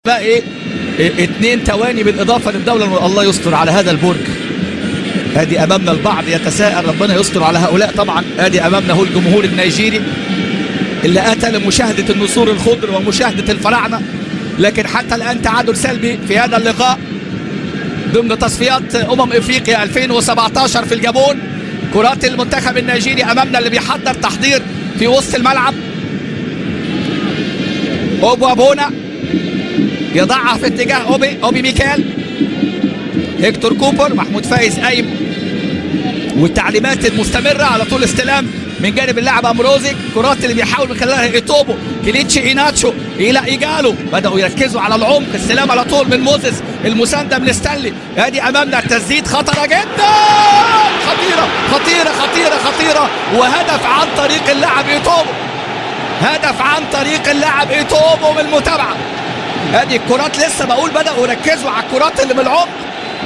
بقى ايه 2 ثواني بالاضافه للدوله. الله يستر على هذا البرج. ادي امامنا البعض يتساءل، ربنا يستر على هؤلاء طبعا. ادي امامنا هو الجمهور النيجيري اللي اتى لمشاهده النسور الخضر ومشاهده الفراعنه، لكن حتى الان تعادل سلبي في هذا اللقاء ضمن تصفيات افريقيا 2017 في الجابون. كرات المنتخب النيجيري امامنا اللي بيحضر تحضير في وسط الملعب. اوبو ابونا يضعها في اتجاه اوبي ميكال. هيكتور كوبر، محمود فايز قايم والتعليمات المستمره على طول. استلام من جانب اللاعب امروزي. كرات اللي بيحاول من خلالها ايتوبو، كليتشي، ايناتشو الى ايجالو. بداوا يركزوا على العمق. استلام على طول من موزيس، المسانده من ستانلي. ادي امامنا التسديد خطره جدا، خطيره خطيره خطيره خطيره، وهدف عن طريق اللاعب ايتوبو. هدف عن طريق اللاعب ايتوبو بالمتابعه. ادي الكرات لسه بقول بداوا يركزوا على الكرات اللي من العمق،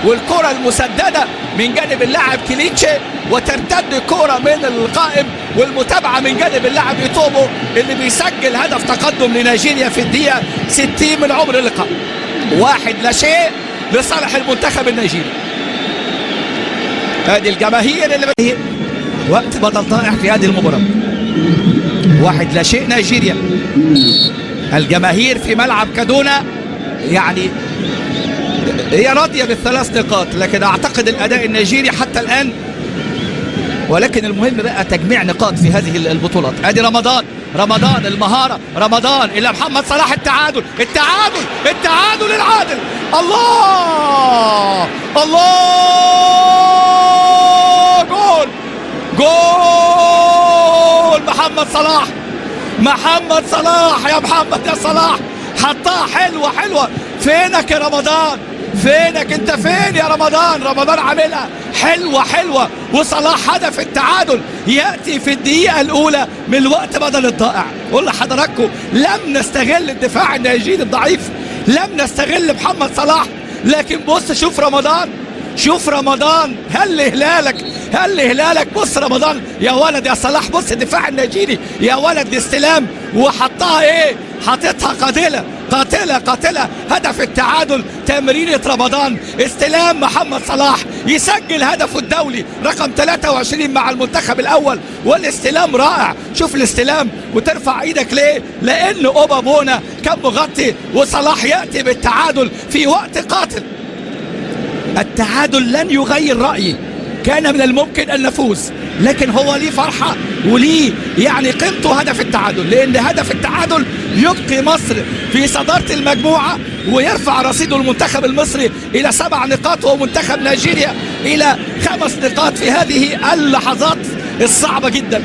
والكره المسدده من جانب اللاعب كليتشي، وترتد كره من القائم، والمتابعه من جانب اللاعب ايتوبو اللي بيسجل هدف تقدم لنيجيريا في الدقيقه 60 من عمر اللقاء. 1-0 لصالح المنتخب النيجيري. ادي الجماهير اللي وقت بدل ضائع في هذه المباراه. 1-0 نيجيريا. الجماهير في ملعب كادونا يعني هي راضيه بال3 نقاط، لكن اعتقد الاداء النيجيري حتى الان، ولكن المهم بقى تجميع نقاط في هذه البطولات. ادي رمضان المهاره، رمضان الى محمد صلاح. التعادل العادل. الله جول محمد صلاح يا محمد يا صلاح، حطها حلوه. فينك يا رمضان؟ فينك انت؟ فين يا رمضان عاملها حلوه. وصلاح هدف التعادل ياتي في الدقيقه الاولى من الوقت بدل الضائع. قول لحضراتكم لم نستغل الدفاع النيجيري الضعيف، لم نستغل محمد صلاح، لكن بص شوف رمضان هل هلالك. بص رمضان يا ولد يا صلاح، بص الدفاع النيجيري يا ولد. الاستلام وحطها حطتها قاتله. هدف التعادل تمريرة رمضان، استلام محمد صلاح يسجل هدفه الدولي رقم 23 مع المنتخب الاول. والاستلام رائع. شوف الاستلام وترفع ايدك ليه؟ لان اوبا بونا كان مغطي، وصلاح ياتي بالتعادل في وقت قاتل. التعادل لن يغير رأيي، كان من الممكن أن نفوز، لكن هو ليه فرحة وليه يعني قيمته هدف التعادل، لأن هدف التعادل يبقي مصر في صدارة المجموعة ويرفع رصيد المنتخب المصري إلى 7 نقاط، ومنتخب نيجيريا إلى 5 نقاط في هذه اللحظات الصعبة جدا.